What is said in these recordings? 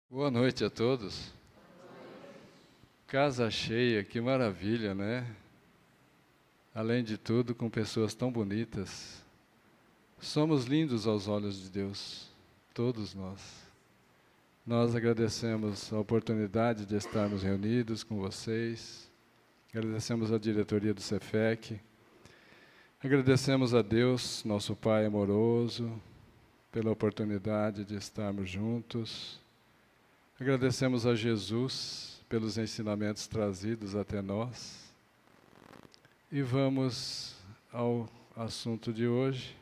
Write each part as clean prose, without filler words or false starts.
Boa noite a todos. Casa cheia, que maravilha, né? Além de tudo, com pessoas tão bonitas. Somos lindos aos olhos de Deus, todos nós. Nós agradecemos a oportunidade de estarmos reunidos com vocês. Agradecemos a diretoria do Cefec. Agradecemos a Deus, nosso Pai amoroso, pela oportunidade de estarmos juntos. Agradecemos a Jesus pelos ensinamentos trazidos até nós. E vamos ao assunto de hoje.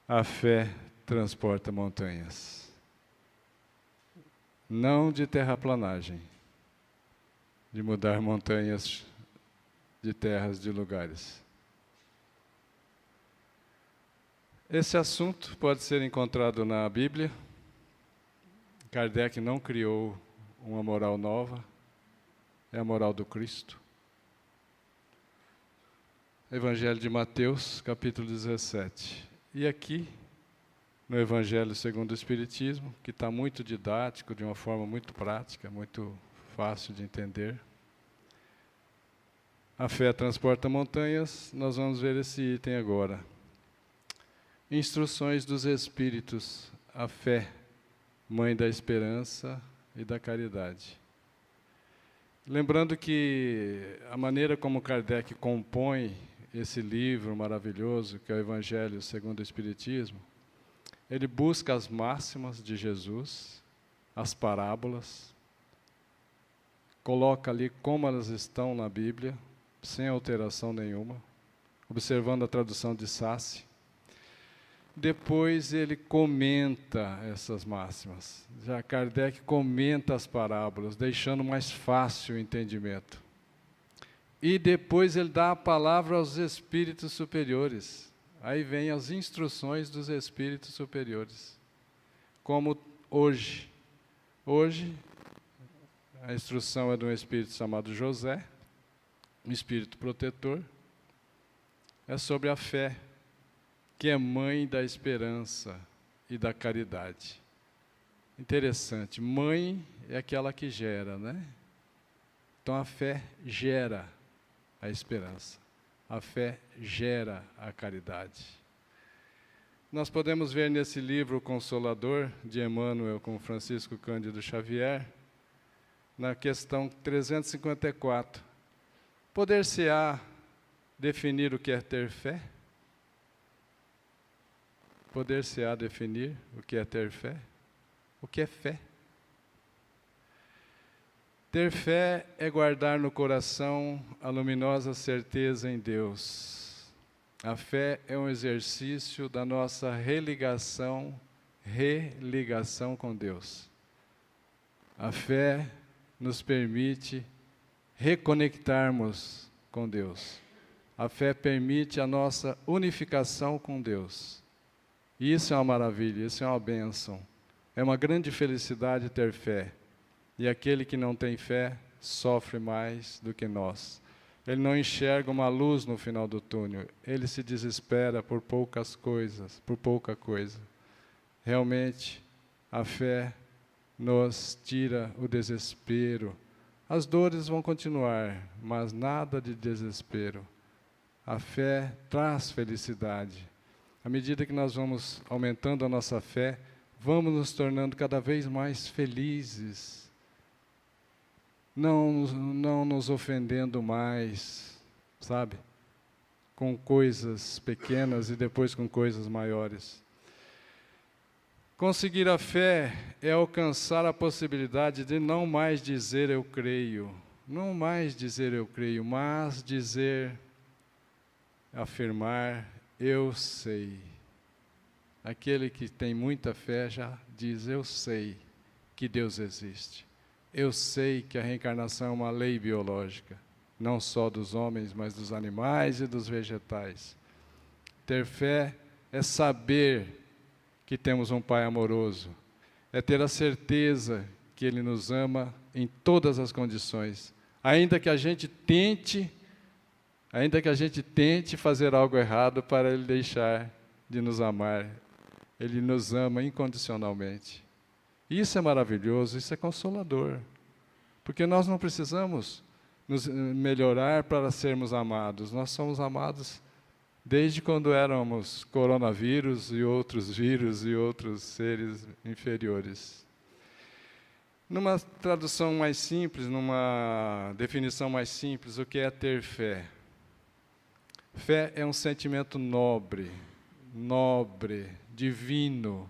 A fé transporta montanhas. Não de terraplanagem, de mudar montanhas de terras, de lugares. Esse assunto pode ser encontrado na Bíblia. Kardec não criou uma moral nova, é a moral do Cristo. Evangelho de Mateus, capítulo 17. E aqui, no Evangelho segundo o Espiritismo, que está muito didático, de uma forma muito prática, muito fácil de entender. A fé transporta montanhas, nós vamos ver esse item agora. Instruções dos Espíritos, a fé, mãe da esperança e da caridade. Lembrando que a maneira como Kardec compõe esse livro maravilhoso, que é o Evangelho segundo o Espiritismo, ele busca as máximas de Jesus, as parábolas, coloca ali como elas estão na Bíblia, sem alteração nenhuma, observando a tradução de Sassi. Depois ele comenta essas máximas. Já Kardec comenta as parábolas, deixando mais fácil o entendimento. E depois ele dá a palavra aos espíritos superiores. Aí vem as instruções dos espíritos superiores. Como hoje. Hoje, a instrução é de um espírito chamado José, um espírito protetor. É sobre a fé, que é mãe da esperança e da caridade. Interessante, mãe é aquela que gera, né? Então a fé gera a esperança, a fé gera a caridade. Nós podemos ver nesse livro Consolador, de Emmanuel com Francisco Cândido Xavier, na questão 354, poder-se-á definir o que é ter fé? Poder-se-á definir o que é ter fé? O que é fé? Ter fé é guardar no coração a luminosa certeza em Deus. A fé é um exercício da nossa religação com Deus. A fé nos permite reconectarmos com Deus. A fé permite a nossa unificação com Deus. E isso é uma maravilha, isso é uma bênção. É uma grande felicidade ter fé. E aquele que não tem fé sofre mais do que nós. Ele não enxerga uma luz no final do túnel. Ele se desespera por poucas coisas, por pouca coisa. Realmente, a fé nos tira o desespero. As dores vão continuar, mas nada de desespero. A fé traz felicidade. À medida que nós vamos aumentando a nossa fé, vamos nos tornando cada vez mais felizes, não nos ofendendo mais, sabe? Com coisas pequenas e depois com coisas maiores. Conseguir a fé é alcançar a possibilidade de não mais dizer eu creio, não mais dizer eu creio, mas dizer, afirmar, eu sei. Aquele que tem muita fé já diz, eu sei que Deus existe. Eu sei que a reencarnação é uma lei biológica, não só dos homens, mas dos animais e dos vegetais. Ter fé é saber que temos um Pai amoroso, é ter a certeza que Ele nos ama em todas as condições, ainda que a gente tente fazer algo errado para Ele deixar de nos amar. Ele nos ama incondicionalmente. Isso é maravilhoso, isso é consolador. Porque nós não precisamos nos melhorar para sermos amados. Nós somos amados desde quando éramos coronavírus e outros vírus e outros seres inferiores. Numa tradução mais simples, numa definição mais simples, o que é ter fé? Fé é um sentimento nobre, divino,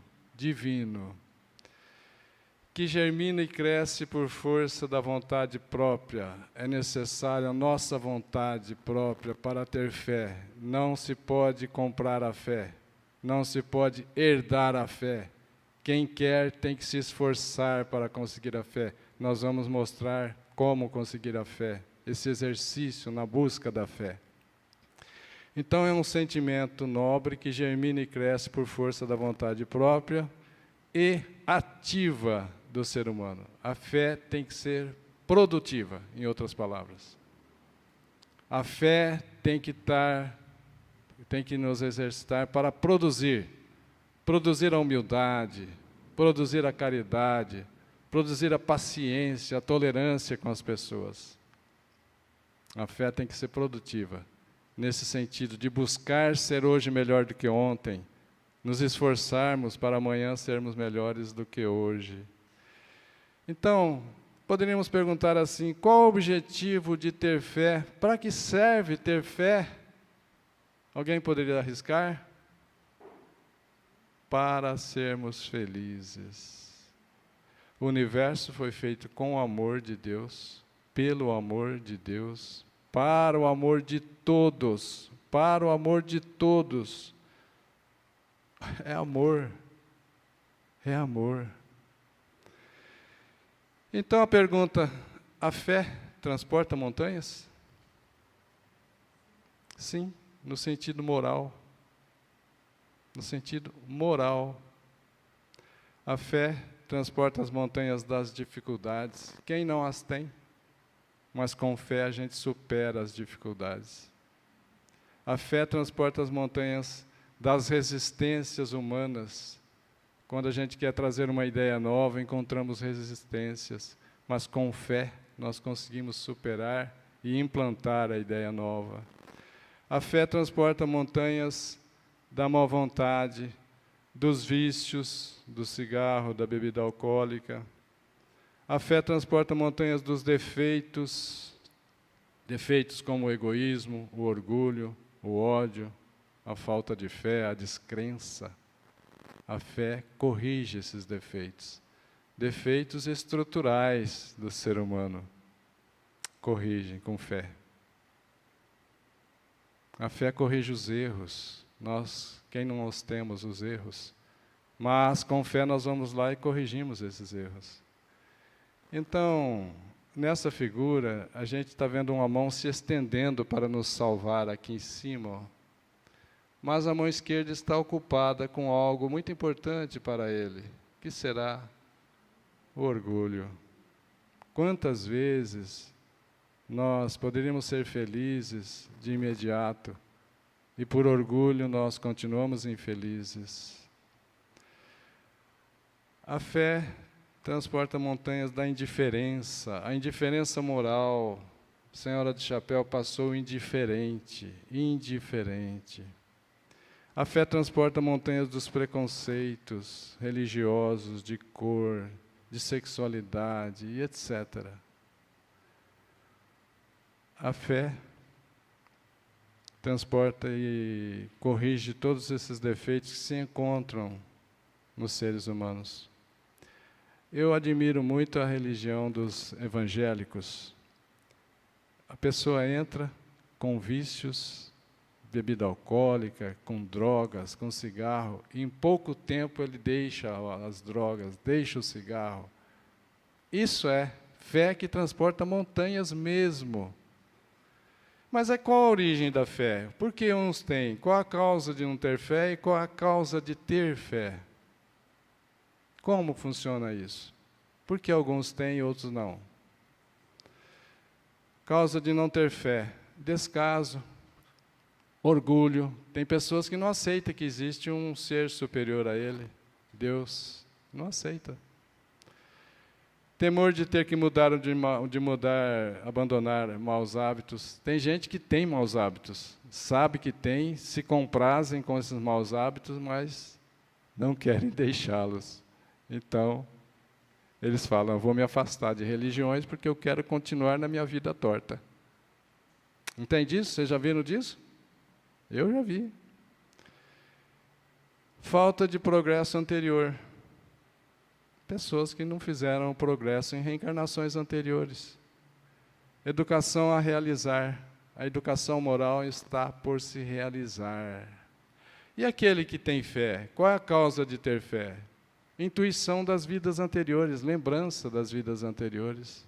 que germina e cresce por força da vontade própria. É necessária a nossa vontade própria para ter fé. Não se pode comprar a fé, não se pode herdar a fé. Quem quer tem que se esforçar para conseguir a fé. Nós vamos mostrar como conseguir a fé, esse exercício na busca da fé. Então é um sentimento nobre que germina e cresce por força da vontade própria e ativa do ser humano. A fé tem que ser produtiva, em outras palavras. A fé tem que nos exercitar para produzir a humildade, produzir a caridade, produzir a paciência, a tolerância com as pessoas. A fé tem que ser produtiva, nesse sentido de buscar ser hoje melhor do que ontem, nos esforçarmos para amanhã sermos melhores do que hoje. Então, poderíamos perguntar assim, qual o objetivo de ter fé? Para que serve ter fé? Alguém poderia arriscar? Para sermos felizes. O universo foi feito com o amor de Deus, pelo amor de Deus, para o amor de todos, para o amor de todos. É amor, é amor. Então a pergunta, a fé transporta montanhas? Sim, no sentido moral. No sentido moral. A fé transporta as montanhas das dificuldades. Quem não as tem? Mas com fé a gente supera as dificuldades. A fé transporta as montanhas das resistências humanas. Quando a gente quer trazer uma ideia nova, encontramos resistências, mas com fé nós conseguimos superar e implantar a ideia nova. A fé transporta montanhas da má vontade, dos vícios, do cigarro, da bebida alcoólica. A fé transporta montanhas dos defeitos como o egoísmo, o orgulho, o ódio, a falta de fé, a descrença. A fé corrige esses defeitos. Defeitos estruturais do ser humano. Corrigem com fé. A fé corrige os erros. Quem não os temos, os erros? Mas com fé nós vamos lá e corrigimos esses erros. Então, nessa figura, a gente está vendo uma mão se estendendo para nos salvar aqui em cima, ó. Mas a mão esquerda está ocupada com algo muito importante para ele, que será o orgulho. Quantas vezes nós poderíamos ser felizes de imediato, e por orgulho nós continuamos infelizes. A fé transporta montanhas da indiferença, a indiferença moral. A senhora de chapéu passou indiferente. A fé transporta montanhas dos preconceitos religiosos, de cor, de sexualidade e etc. A fé transporta e corrige todos esses defeitos que se encontram nos seres humanos. Eu admiro muito a religião dos evangélicos. A pessoa entra com vícios, bebida alcoólica, com drogas, com cigarro, e em pouco tempo ele deixa as drogas, deixa o cigarro. Isso é fé que transporta montanhas mesmo. Mas qual a origem da fé? Por que uns têm? Qual a causa de não ter fé e qual a causa de ter fé? Como funciona isso? Por que alguns têm e outros não? Causa de não ter fé: descaso, orgulho. Tem pessoas que não aceitam que existe um ser superior a ele, Deus. Não aceita. Temor de ter que mudar, abandonar maus hábitos. Tem gente que tem maus hábitos, sabe que tem, se comprazem com esses maus hábitos, mas não querem deixá-los. Então, eles falam, eu vou me afastar de religiões porque eu quero continuar na minha vida torta. Entende isso? Vocês já viram disso? Eu já vi. Falta de progresso anterior. Pessoas que não fizeram progresso em reencarnações anteriores. Educação a realizar. A educação moral está por se realizar. E aquele que tem fé? Qual é a causa de ter fé? Intuição das vidas anteriores, lembrança das vidas anteriores.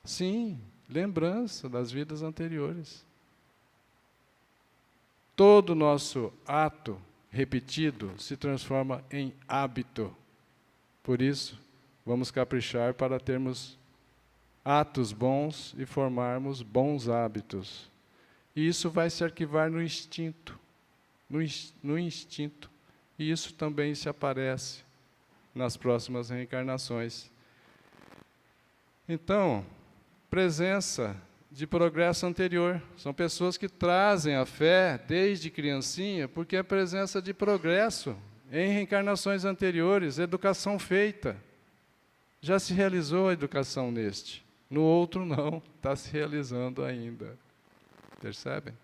Sim, lembrança das vidas anteriores. Todo nosso ato repetido se transforma em hábito. Por isso, vamos caprichar para termos atos bons e formarmos bons hábitos. E isso vai se arquivar no instinto. No instinto. E isso também se aparece nas próximas reencarnações. Então, presença de progresso anterior. São pessoas que trazem a fé desde criancinha, porque é presença de progresso em reencarnações anteriores, educação feita. Já se realizou a educação neste. No outro não, está se realizando ainda. Percebem?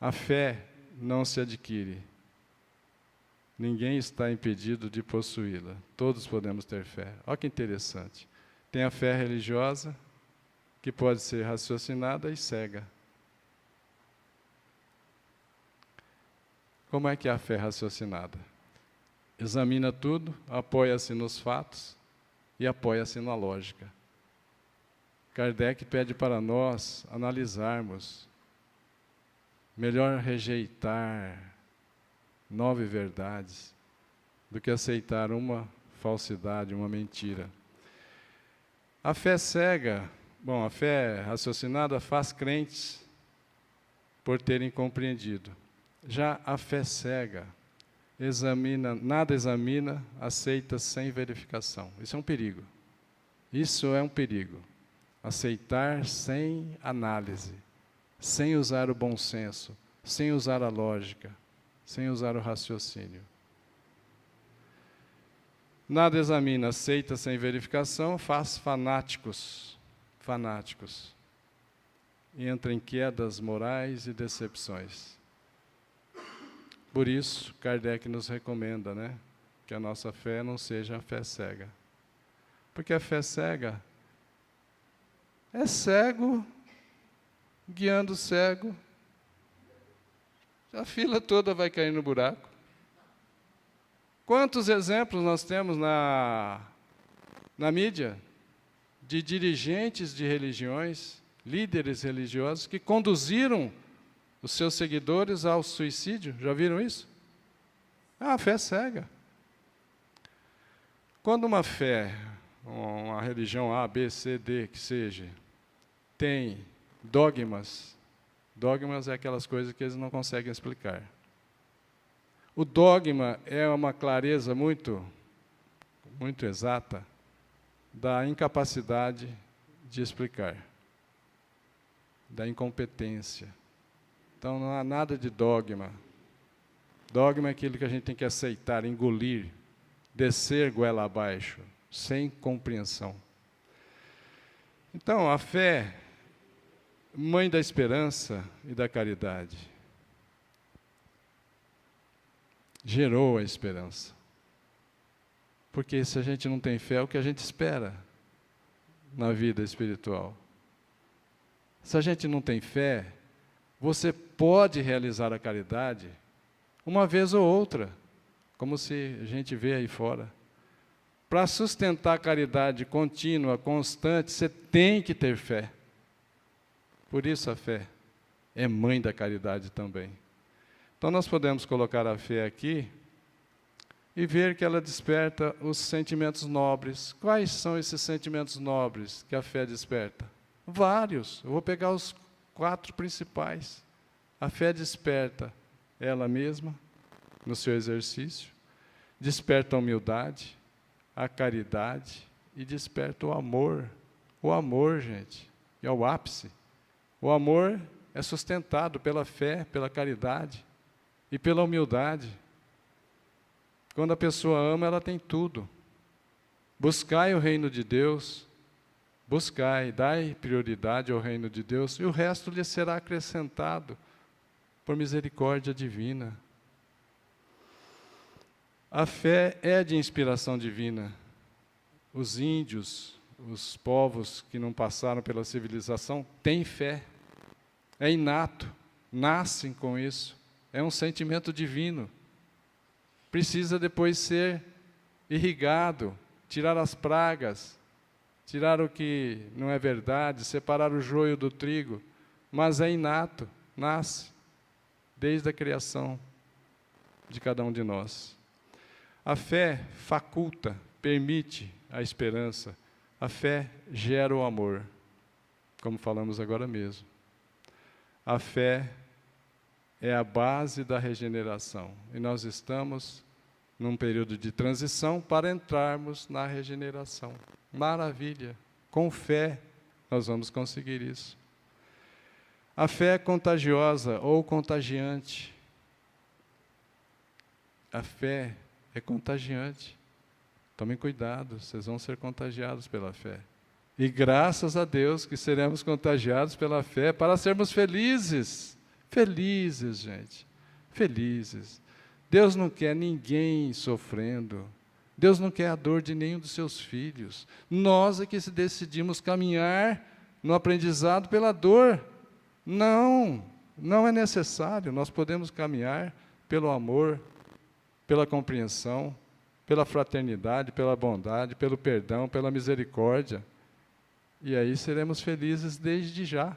A fé não se adquire. Ninguém está impedido de possuí-la. Todos podemos ter fé. Olha que interessante. Tem a fé religiosa, que pode ser raciocinada e cega. Como é que é a fé raciocinada? Examina tudo, apoia-se nos fatos e apoia-se na lógica. Kardec pede para nós analisarmos, melhor rejeitar 9 verdades do que aceitar uma falsidade, uma mentira. A fé cega, a fé raciocinada faz crentes por terem compreendido. Já a fé cega nada examina, aceita sem verificação. Isso é um perigo. Isso é um perigo. Aceitar sem análise, sem usar o bom senso, sem usar a lógica, sem usar o raciocínio. Nada examina, aceita sem verificação, faz fanáticos. Entra em quedas morais e decepções. Por isso, Kardec nos recomenda, que a nossa fé não seja a fé cega. Porque a fé cega é cego, guiando cego. A fila toda vai cair no buraco. Quantos exemplos nós temos na mídia de dirigentes de religiões, líderes religiosos, que conduziram os seus seguidores ao suicídio? Já viram isso? É uma fé cega. Quando uma fé, uma religião A, B, C, D, que seja, tem dogmas é aquelas coisas que eles não conseguem explicar. O dogma é uma clareza muito exata da incapacidade de explicar, da incompetência. Então, não há nada de dogma. Dogma é aquilo que a gente tem que aceitar, engolir, descer goela abaixo, sem compreensão. Então, a fé, mãe da esperança e da caridade, gerou a esperança. Porque se a gente não tem fé, é o que a gente espera na vida espiritual. Se a gente não tem fé, você pode realizar a caridade uma vez ou outra, como se a gente vê aí fora. Para sustentar a caridade contínua, constante, você tem que ter fé. Por isso a fé é mãe da caridade também. Então nós podemos colocar a fé aqui e ver que ela desperta os sentimentos nobres. Quais são esses sentimentos nobres que a fé desperta? Vários. Eu vou pegar os 4 principais. A fé desperta ela mesma, no seu exercício, desperta a humildade, a caridade e desperta o amor. O amor, gente, é o ápice. O amor é sustentado pela fé, pela caridade e pela humildade. Quando a pessoa ama, ela tem tudo. Buscai o reino de Deus, buscai, dai prioridade ao reino de Deus, e o resto lhe será acrescentado por misericórdia divina. A fé é de inspiração divina. Os índios, os povos que não passaram pela civilização, têm fé. É inato, nascem com isso. É um sentimento divino. Precisa depois ser irrigado, tirar as pragas, tirar o que não é verdade, separar o joio do trigo, mas é inato, nasce, desde a criação de cada um de nós. A fé faculta, permite a esperança. A fé gera o amor, como falamos agora mesmo. A fé é a base da regeneração. E nós estamos num período de transição para entrarmos na regeneração. Maravilha! Com fé nós vamos conseguir isso. A fé é contagiosa ou contagiante. A fé é contagiante. Tomem cuidado, vocês vão ser contagiados pela fé. E graças a Deus que seremos contagiados pela fé para sermos felizes. Felizes, gente. Felizes. Deus não quer ninguém sofrendo. Deus não quer a dor de nenhum dos seus filhos. Nós é que decidimos caminhar no aprendizado pela dor. Não, não é necessário. Nós podemos caminhar pelo amor, pela compreensão, pela fraternidade, pela bondade, pelo perdão, pela misericórdia. E aí seremos felizes desde já.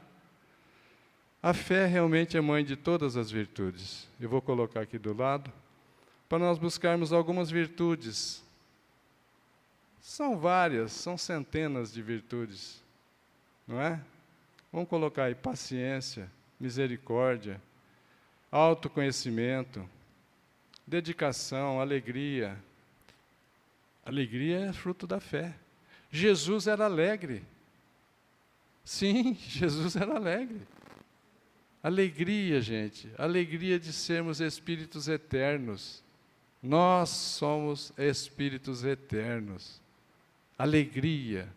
A fé realmente é mãe de todas as virtudes. Eu vou colocar aqui do lado, para nós buscarmos algumas virtudes. São várias, são centenas de virtudes, não é? Vamos colocar aí paciência, misericórdia, autoconhecimento, dedicação, alegria. Alegria é fruto da fé. Jesus era alegre. Sim, Jesus era alegre. Alegria, gente, alegria de sermos espíritos eternos. Nós somos espíritos eternos. Alegria,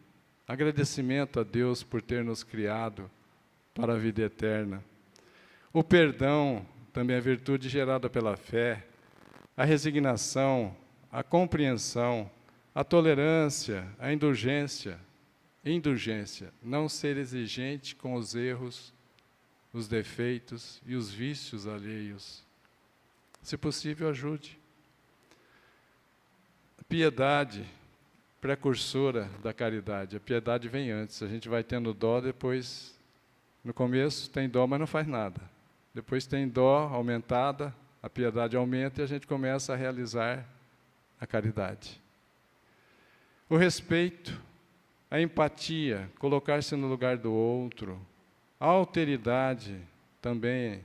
agradecimento a Deus por ter nos criado para a vida eterna. O perdão também é virtude gerada pela fé. A resignação, a compreensão, a tolerância, a indulgência. Indulgência, não ser exigente com os erros, os defeitos e os vícios alheios. Se possível, ajude. Piedade, precursora da caridade. A piedade vem antes. A gente vai tendo dó, depois, no começo tem dó, mas não faz nada. Depois tem dó aumentada, a piedade aumenta e a gente começa a realizar a caridade. O respeito, a empatia, colocar-se no lugar do outro. A alteridade também.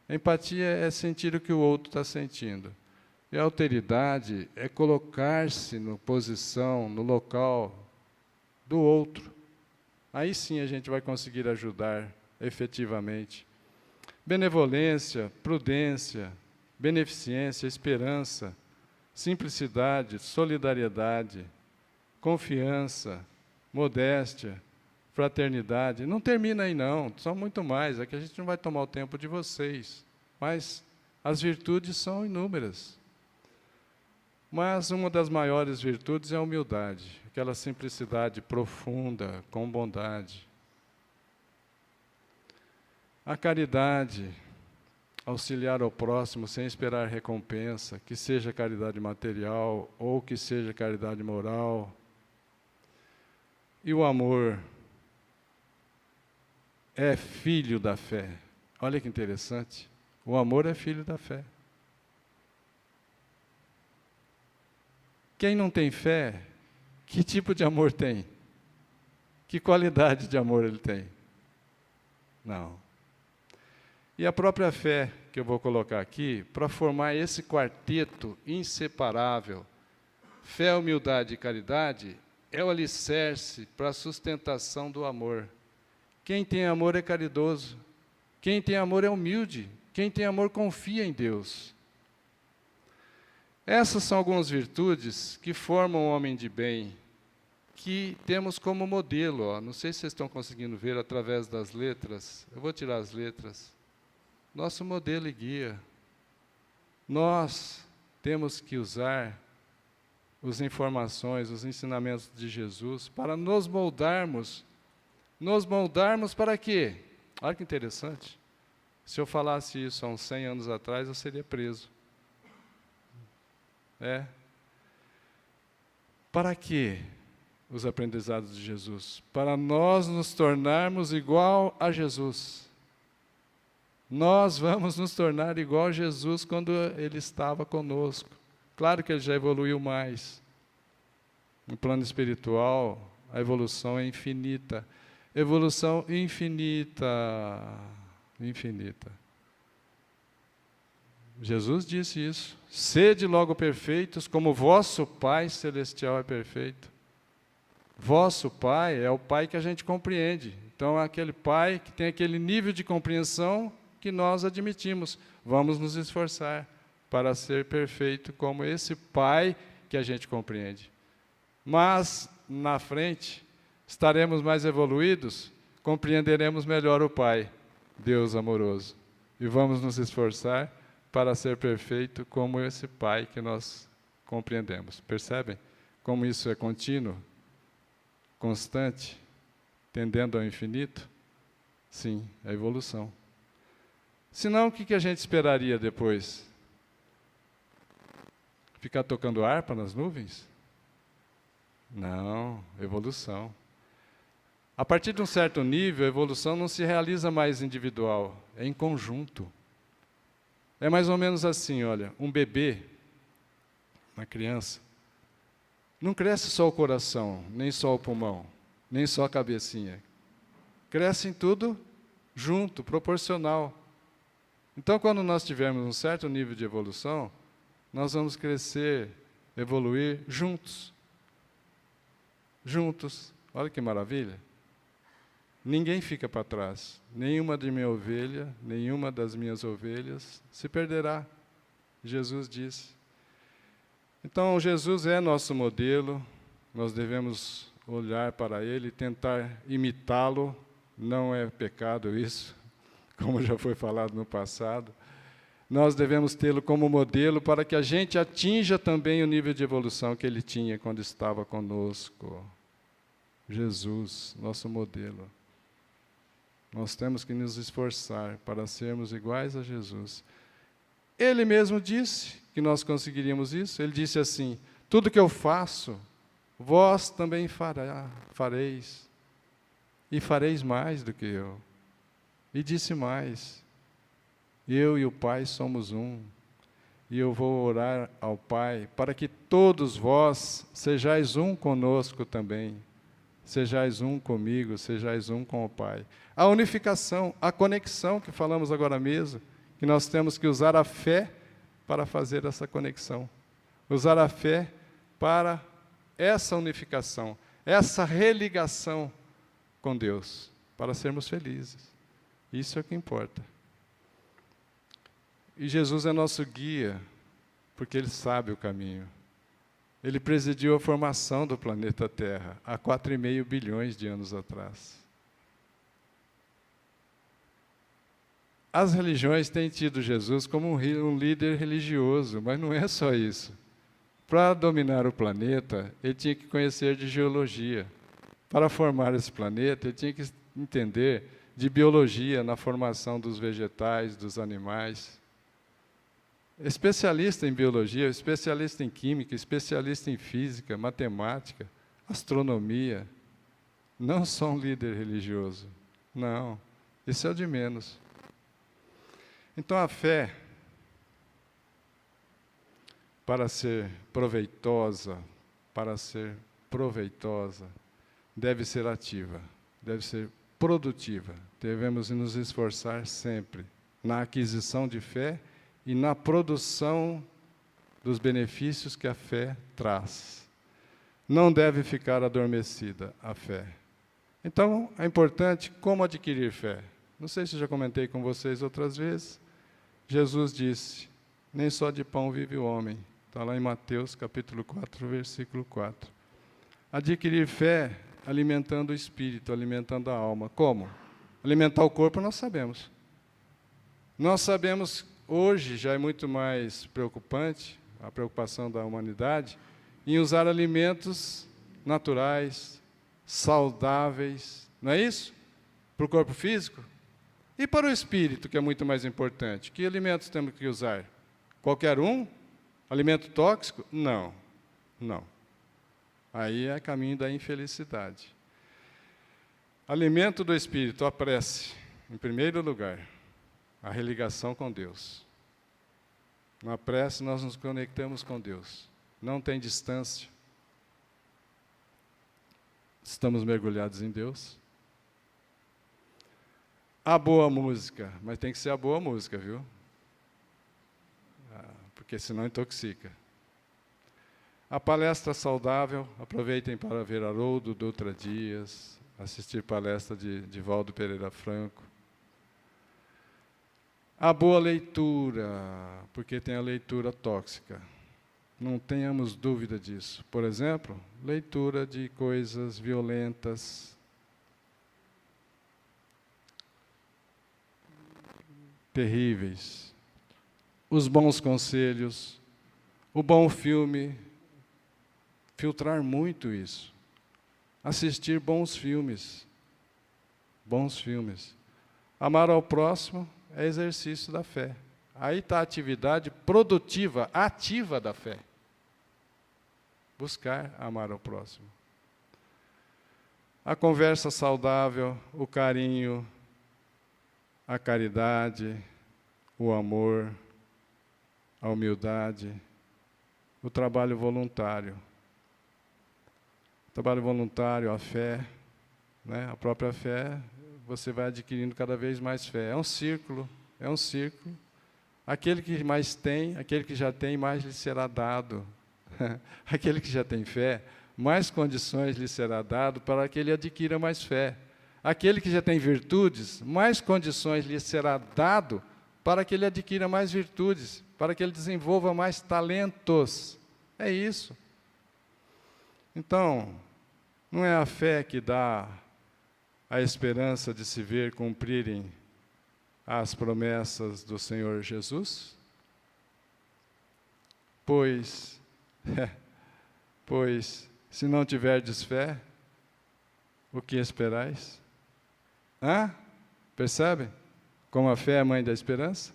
A empatia é sentir o que o outro está sentindo. E a alteridade é colocar-se na posição, no local do outro. Aí sim a gente vai conseguir ajudar efetivamente. Benevolência, prudência, beneficência, esperança, simplicidade, solidariedade, confiança, modéstia, fraternidade. Não termina aí não, são muito mais, é que a gente não vai tomar o tempo de vocês, mas as virtudes são inúmeras. Mas uma das maiores virtudes é a humildade, aquela simplicidade profunda, com bondade. A caridade, auxiliar ao próximo sem esperar recompensa, que seja caridade material ou que seja caridade moral. E o amor é filho da fé. Olha que interessante. O amor é filho da fé. Quem não tem fé, que tipo de amor tem? Que qualidade de amor ele tem? Não. E a própria fé, que eu vou colocar aqui, para formar esse quarteto inseparável Fé, humildade e caridade é o alicerce para a sustentação do amor. Quem tem amor é caridoso. Quem tem amor é humilde. Quem tem amor confia em Deus. Essas são algumas virtudes que formam o homem de bem, que temos como modelo. Ó. Não sei se vocês estão conseguindo ver através das letras. Eu vou tirar as letras. Nosso modelo e guia. Nós temos que usar as informações, os ensinamentos de Jesus para nos moldarmos. Nos moldarmos para quê? Olha que interessante. Se eu falasse isso há uns 100 anos atrás, eu seria preso. Para quê os aprendizados de Jesus? Para nós nos tornarmos igual a Jesus. Nós vamos nos tornar igual a Jesus quando Ele estava conosco. Claro que Ele já evoluiu mais. No plano espiritual, a evolução é infinita. Evolução infinita. Infinita. Jesus disse isso. Sede logo perfeitos, como vosso Pai Celestial é perfeito. Vosso Pai é o Pai que a gente compreende. Então, é aquele Pai que tem aquele nível de compreensão que nós admitimos. Vamos nos esforçar para ser perfeito como esse Pai que a gente compreende. Mas, na frente, estaremos mais evoluídos, compreenderemos melhor o Pai, Deus amoroso. E vamos nos esforçar para ser perfeito como esse Pai que nós compreendemos. Percebem como isso é contínuo, constante, tendendo ao infinito? Sim, é evolução. Senão, o que a gente esperaria depois? Ficar tocando harpa nas nuvens? Não, evolução. A partir de um certo nível, a evolução não se realiza mais individual, é em conjunto. É mais ou menos assim, olha, um bebê, uma criança, não cresce só o coração, nem só o pulmão, nem só a cabecinha. Cresce em tudo junto, proporcional. Então, quando nós tivermos um certo nível de evolução, nós vamos crescer, evoluir juntos. Juntos. Olha que maravilha. Ninguém fica para trás. Nenhuma de minha ovelha, nenhuma das minhas ovelhas se perderá. Jesus disse. Então, Jesus é nosso modelo. Nós devemos olhar para Ele e tentar imitá-lo. Não é pecado isso, como já foi falado no passado. Nós devemos tê-lo como modelo para que a gente atinja também o nível de evolução que Ele tinha quando estava conosco. Jesus, nosso modelo. Nós temos que nos esforçar para sermos iguais a Jesus. Ele mesmo disse que nós conseguiríamos isso. Ele disse assim, tudo que eu faço, vós também fareis. E fareis mais do que eu. E disse mais, eu e o Pai somos um. E eu vou orar ao Pai para que todos vós sejais um conosco também. Sejais um comigo, sejais um com o Pai. A unificação, a conexão que falamos agora mesmo, que nós temos que usar a fé para fazer essa conexão. Usar a fé para essa unificação, essa religação com Deus, para sermos felizes. Isso é o que importa. E Jesus é nosso guia, porque Ele sabe o caminho. Ele presidiu a formação do planeta Terra há 4,5 bilhões de anos atrás. As religiões têm tido Jesus como um líder religioso, mas não é só isso. Para dominar o planeta, ele tinha que conhecer de geologia. Para formar esse planeta, ele tinha que entender de biologia na formação dos vegetais, dos animais. Especialista em biologia, especialista em química, especialista em física, matemática, astronomia, não são um líder religioso. Não, isso é o de menos. Então a fé, para ser proveitosa, deve ser ativa, deve ser produtiva. Devemos nos esforçar sempre na aquisição de fé e na produção dos benefícios que a fé traz. Não deve ficar adormecida a fé. Então, é importante como adquirir fé. Não sei se já comentei com vocês outras vezes. Jesus disse, nem só de pão vive o homem. Está lá em Mateus, capítulo 4, versículo 4. Adquirir fé alimentando o espírito, alimentando a alma. Como? Alimentar o corpo nós sabemos. Nós sabemos, hoje já é muito mais preocupante, a preocupação da humanidade, em usar alimentos naturais, saudáveis, não é isso? Para o corpo físico. E para o espírito, que é muito mais importante. Que alimentos temos que usar? Qualquer um? Alimento tóxico? Não, não. Aí é caminho da infelicidade. Alimento do espírito, a prece, em primeiro lugar. A religação com Deus. Na prece nós nos conectamos com Deus. Não tem distância. Estamos mergulhados em Deus. A boa música, mas tem que ser a boa música, viu? Porque senão intoxica. A palestra saudável, aproveitem para ver Haroldo Dutra Dias, assistir palestra de Valdo Pereira Franco. A boa leitura, porque tem a leitura tóxica. Não tenhamos dúvida disso. Por exemplo, leitura de coisas violentas, terríveis. Os bons conselhos, o bom filme, filtrar muito isso. Assistir bons filmes. Bons filmes. Amar ao próximo é exercício da fé. Aí está a atividade produtiva, ativa da fé. Buscar amar ao próximo. A conversa saudável, o carinho, a caridade, o amor, a humildade, o trabalho voluntário. O trabalho voluntário, a fé, né? A própria fé, você vai adquirindo cada vez mais fé. É um círculo, é um círculo. Aquele que mais tem, aquele que já tem, mais lhe será dado. Aquele que já tem fé, mais condições lhe será dado para que ele adquira mais fé. Aquele que já tem virtudes, mais condições lhe será dado para que ele adquira mais virtudes, para que ele desenvolva mais talentos. É isso. Então, não é a fé que dá a esperança de se ver cumprirem as promessas do Senhor Jesus? Pois, se não tiverdes fé, o que esperais? Percebem? Como a fé é a mãe da esperança?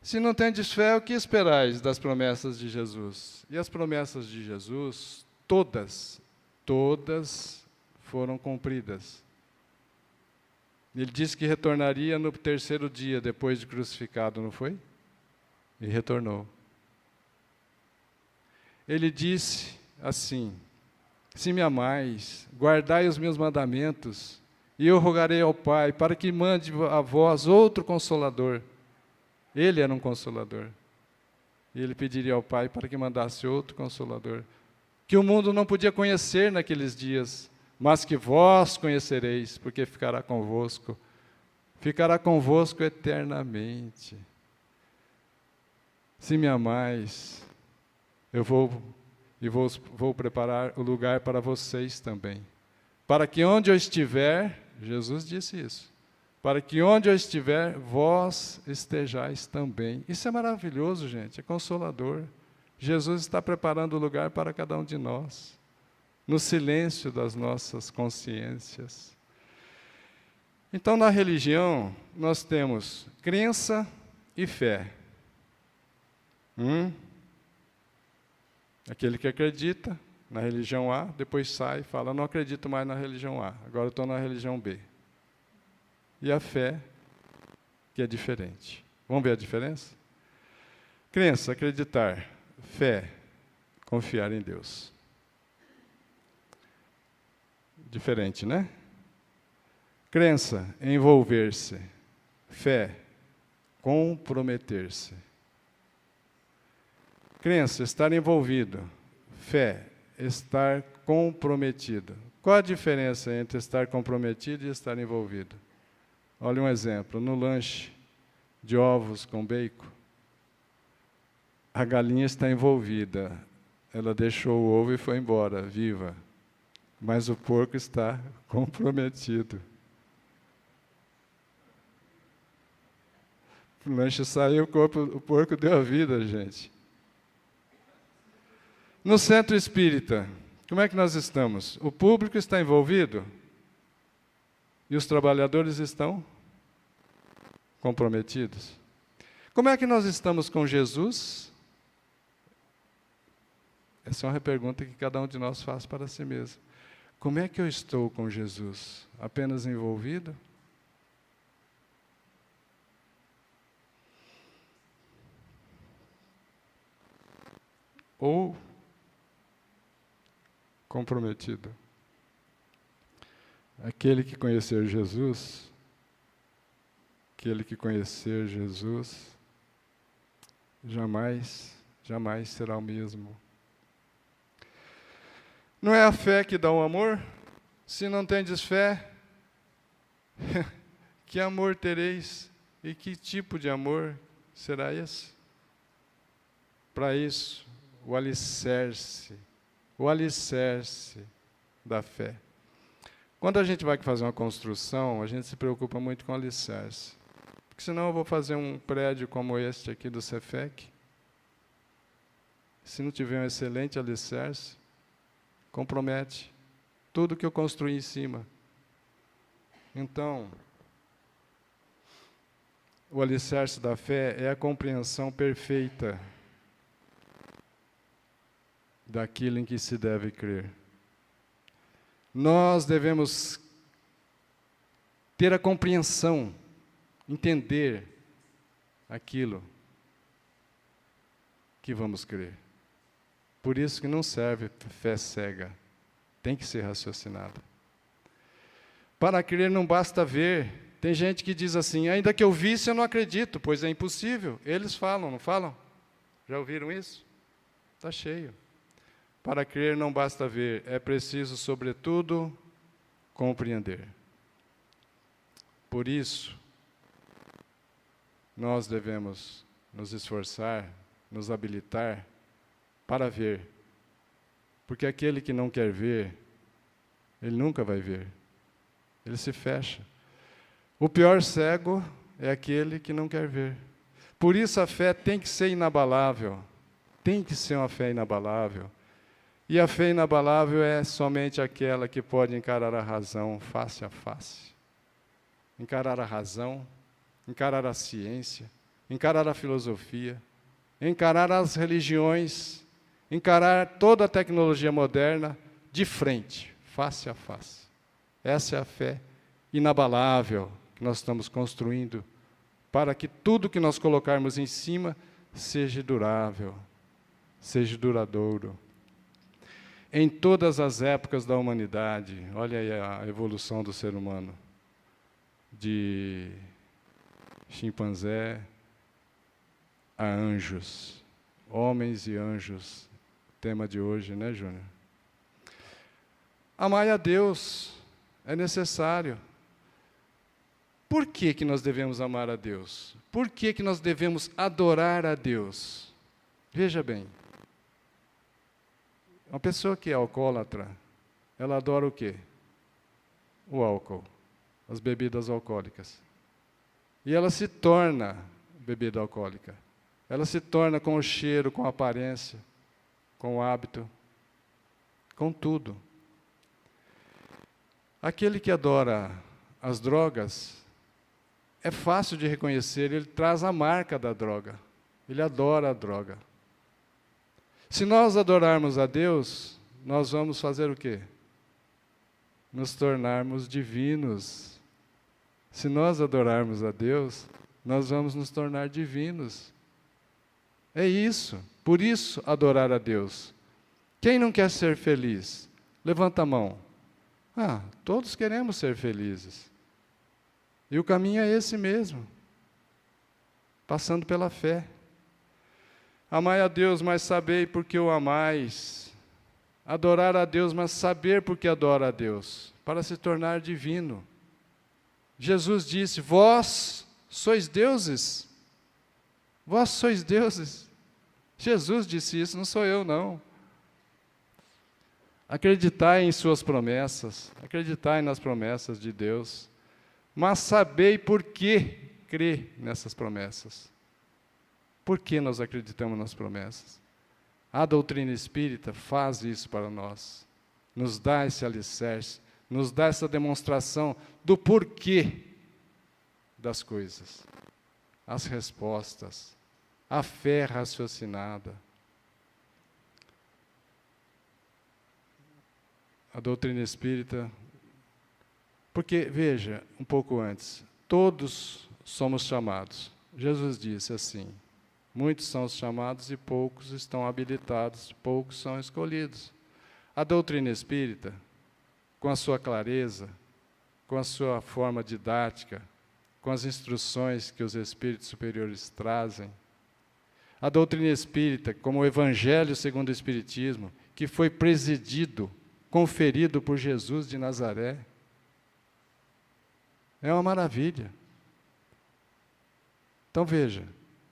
Se não tendes fé, o que esperais das promessas de Jesus? E as promessas de Jesus, todas foram cumpridas. Ele disse que retornaria no terceiro dia, depois de crucificado, não foi? E retornou. Ele disse assim, se me amais, guardai os meus mandamentos, e eu rogarei ao Pai, para que mande a vós outro Consolador. Ele era um Consolador. E ele pediria ao Pai para que mandasse outro Consolador, que o mundo não podia conhecer naqueles dias, mas que vós conhecereis, porque ficará convosco eternamente. Se me amais, eu vou preparar o lugar para vocês também, para que onde eu estiver, Jesus disse isso, para que onde eu estiver, vós estejais também. Isso é maravilhoso, gente, é consolador. Jesus está preparando o lugar para cada um de nós, no silêncio das nossas consciências. Então, na religião, nós temos crença e fé. Aquele que acredita na religião A, depois sai e fala, não acredito mais na religião A, agora eu estou na religião B. E a fé, que é diferente. Vamos ver a diferença? Crença, acreditar. Fé, confiar em Deus. Diferente, né? Crença, envolver-se. Fé, comprometer-se. Crença, estar envolvido. Fé, estar comprometido. Qual a diferença entre estar comprometido e estar envolvido? Olha um exemplo, no lanche de ovos com bacon, a galinha está envolvida, ela deixou o ovo e foi embora, viva, mas o porco está comprometido. O lanche saiu, o porco deu a vida, gente. No centro espírita, como é que nós estamos? O público está envolvido e os trabalhadores estão comprometidos. Como é que nós estamos com Jesus? Essa é uma pergunta que cada um de nós faz para si mesmo. Como é que eu estou com Jesus? Apenas envolvido? Ou comprometido? Aquele que conhecer Jesus, jamais será o mesmo. Não é a fé que dá o amor? Se não tendes fé, que amor tereis? E que tipo de amor será esse? Para isso, o alicerce da fé. Quando a gente vai fazer uma construção, a gente se preocupa muito com o alicerce. Porque senão eu vou fazer um prédio como este aqui do Cefec. Se não tiver um excelente alicerce, compromete tudo que eu construí em cima. Então, o alicerce da fé é a compreensão perfeita daquilo em que se deve crer. Nós devemos ter a compreensão, entender aquilo que vamos crer. Por isso que não serve fé cega, tem que ser raciocinada. Para crer não basta ver. Tem gente que diz assim, ainda que eu visse eu não acredito, pois é impossível. Eles falam, não falam? Já ouviram isso? Está cheio. Para crer não basta ver, é preciso, sobretudo, compreender. Por isso, nós devemos nos esforçar, nos habilitar para ver. Porque aquele que não quer ver, ele nunca vai ver. Ele se fecha. O pior cego é aquele que não quer ver. Por isso a fé tem que ser inabalável. Tem que ser uma fé inabalável. E a fé inabalável é somente aquela que pode encarar a razão face a face. Encarar a razão, encarar a ciência, encarar a filosofia, encarar as religiões, encarar toda a tecnologia moderna de frente, face a face. Essa é a fé inabalável que nós estamos construindo para que tudo que nós colocarmos em cima seja durável, seja duradouro. Em todas as épocas da humanidade, olha aí a evolução do ser humano, de chimpanzé a anjos, homens e anjos, tema de hoje, né, Júnior? Amar a Deus é necessário. Por que que nós devemos amar a Deus? Por que que nós devemos adorar a Deus? Veja bem, uma pessoa que é alcoólatra, ela adora o quê? O álcool, as bebidas alcoólicas. E ela se torna bebida alcoólica. Ela se torna com o cheiro, com a aparência, com o hábito, com tudo. Aquele que adora as drogas, é fácil de reconhecer, ele traz a marca da droga. Ele adora a droga. Se nós adorarmos a Deus, nós vamos fazer o quê? Nos tornarmos divinos. Se nós adorarmos a Deus, nós vamos nos tornar divinos. É isso. Por isso, adorar a Deus. Quem não quer ser feliz? Levanta a mão. Todos queremos ser felizes. E o caminho é esse mesmo. Passando pela fé. Amai a Deus, mas sabei porque o amais. Adorar a Deus, mas saber porque adora a Deus, para se tornar divino. Jesus disse: vós sois deuses. Vós sois deuses. Jesus disse isso, não sou eu, não. Acreditai em suas promessas, acreditai nas promessas de Deus, mas sabei por que crer nessas promessas. Por que nós acreditamos nas promessas? A doutrina espírita faz isso para nós, nos dá esse alicerce, nos dá essa demonstração do porquê das coisas, as respostas, a fé raciocinada. A doutrina espírita, porque, veja, um pouco antes, todos somos chamados. Jesus disse assim: muitos são os chamados e poucos estão habilitados, poucos são escolhidos. A doutrina espírita, com a sua clareza, com a sua forma didática, com as instruções que os espíritos superiores trazem, a doutrina espírita, como o Evangelho segundo o Espiritismo, que foi presidido, conferido por Jesus de Nazaré, é uma maravilha. Então veja,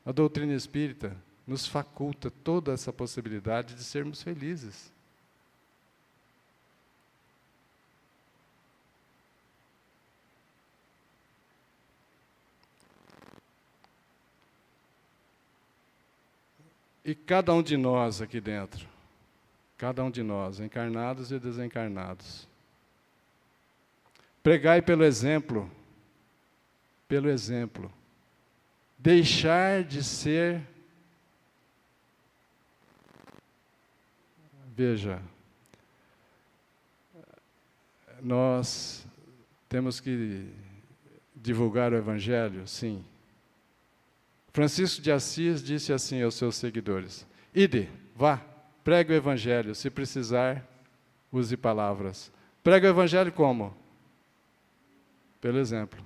a doutrina espírita nos faculta toda essa possibilidade de sermos felizes. E cada um de nós aqui dentro, cada um de nós, encarnados e desencarnados, pregai pelo exemplo, deixar de ser, veja, nós temos que divulgar o Evangelho, sim. Francisco de Assis disse assim aos seus seguidores: ide, vá, pregue o Evangelho, se precisar, use palavras. Pregue o Evangelho como? Pelo exemplo.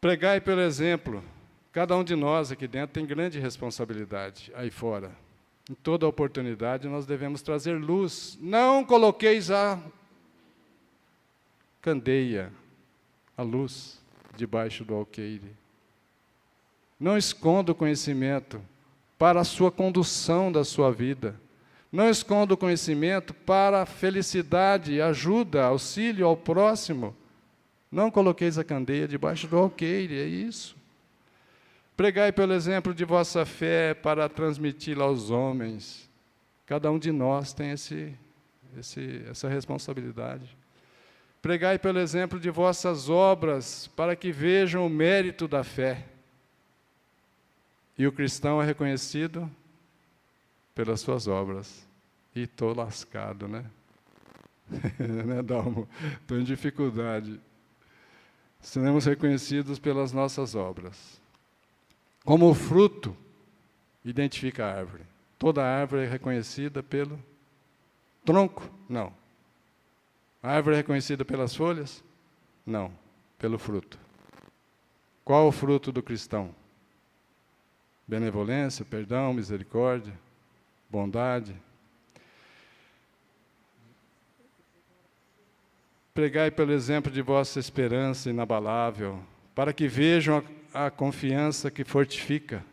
Pregai pelo exemplo. Cada um de nós aqui dentro tem grande responsabilidade aí fora. Em toda oportunidade nós devemos trazer luz. Não coloqueis a candeia, a luz, debaixo do alqueire. Não esconda o conhecimento para a sua condução da sua vida. Não esconda o conhecimento para a felicidade, ajuda, auxílio ao próximo. Não coloqueis a candeia debaixo do alqueire, é isso. Pregai pelo exemplo de vossa fé para transmiti-la aos homens. Cada um de nós tem essa responsabilidade. Pregai pelo exemplo de vossas obras, para que vejam o mérito da fé. E o cristão é reconhecido pelas suas obras. E estou lascado, né? Né, Dalmo? Estou em dificuldade. Seremos reconhecidos pelas nossas obras. Como o fruto identifica a árvore. Toda árvore é reconhecida pelo tronco? Não. A árvore é reconhecida pelas folhas? Não, pelo fruto. Qual o fruto do cristão? Benevolência, perdão, misericórdia, bondade. Pregai pelo exemplo de vossa esperança inabalável, para que vejam a confiança que fortifica.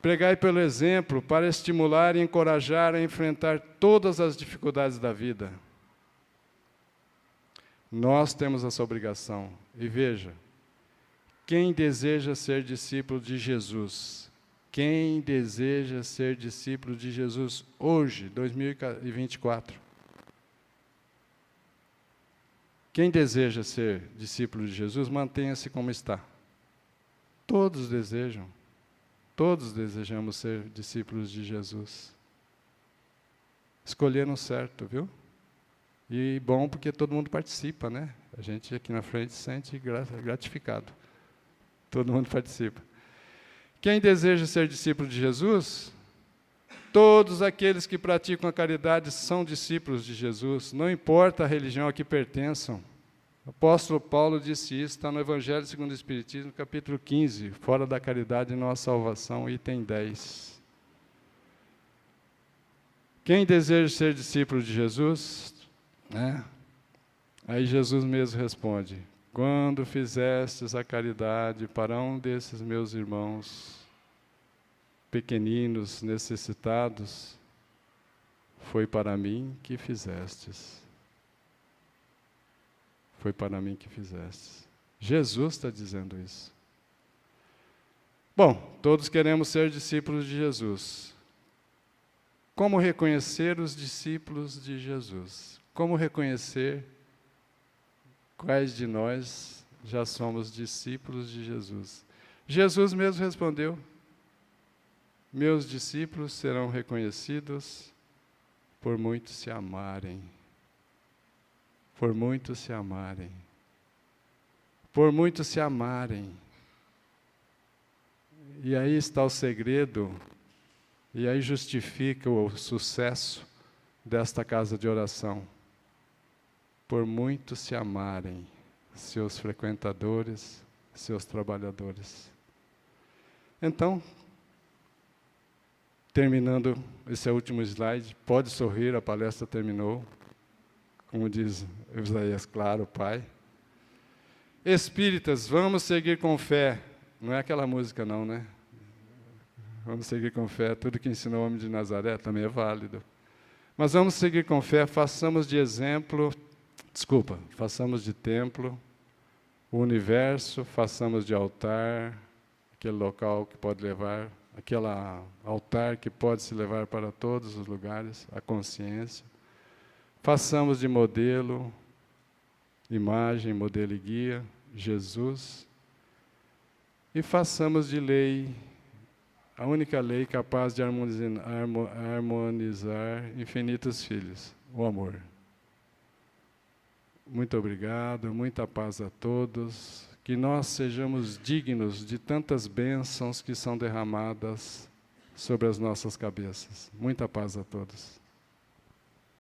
Pregai pelo exemplo para estimular e encorajar a enfrentar todas as dificuldades da vida. Nós temos essa obrigação. E veja, quem deseja ser discípulo de Jesus, quem deseja ser discípulo de Jesus hoje, 2024, quem deseja ser discípulo de Jesus, mantenha-se como está. Todos desejam. Todos desejamos ser discípulos de Jesus. Escolheram certo, viu? E bom porque todo mundo participa, né? A gente aqui na frente se sente gratificado. Todo mundo participa. Quem deseja ser discípulo de Jesus? Todos aqueles que praticam a caridade são discípulos de Jesus, não importa a religião a que pertençam. O apóstolo Paulo disse isso, está no Evangelho segundo o Espiritismo, capítulo 15, fora da caridade não há salvação, item 10. Quem deseja ser discípulo de Jesus, né? Aí Jesus mesmo responde: quando fizestes a caridade para um desses meus irmãos pequeninos, necessitados, foi para mim que fizestes. Foi para mim que fizestes. Jesus está dizendo isso. Bom, todos queremos ser discípulos de Jesus. Como reconhecer os discípulos de Jesus? Como reconhecer quais de nós já somos discípulos de Jesus? Jesus mesmo respondeu: meus discípulos serão reconhecidos por muitos se amarem. Por muitos se amarem. Por muitos se amarem. E aí está o segredo, e aí justifica o sucesso desta casa de oração. Por muitos se amarem, seus frequentadores, seus trabalhadores. Então, terminando, esse é o último slide, pode sorrir, a palestra terminou. Como diz Isaías, claro, Pai. Espíritas, vamos seguir com fé. Não é aquela música não, né? Vamos seguir com fé. Tudo que ensinou o homem de Nazaré também é válido. Mas vamos seguir com fé, façamos de exemplo, façamos de templo, o universo, façamos de altar, aquele local que pode levar, aquele altar que pode se levar para todos os lugares, a consciência. Façamos de modelo, imagem, modelo e guia, Jesus. E façamos de lei, a única lei capaz de harmonizar infinitos filhos, o amor. Muito obrigado, muita paz a todos. Que nós sejamos dignos de tantas bênçãos que são derramadas sobre as nossas cabeças. Muita paz a todos.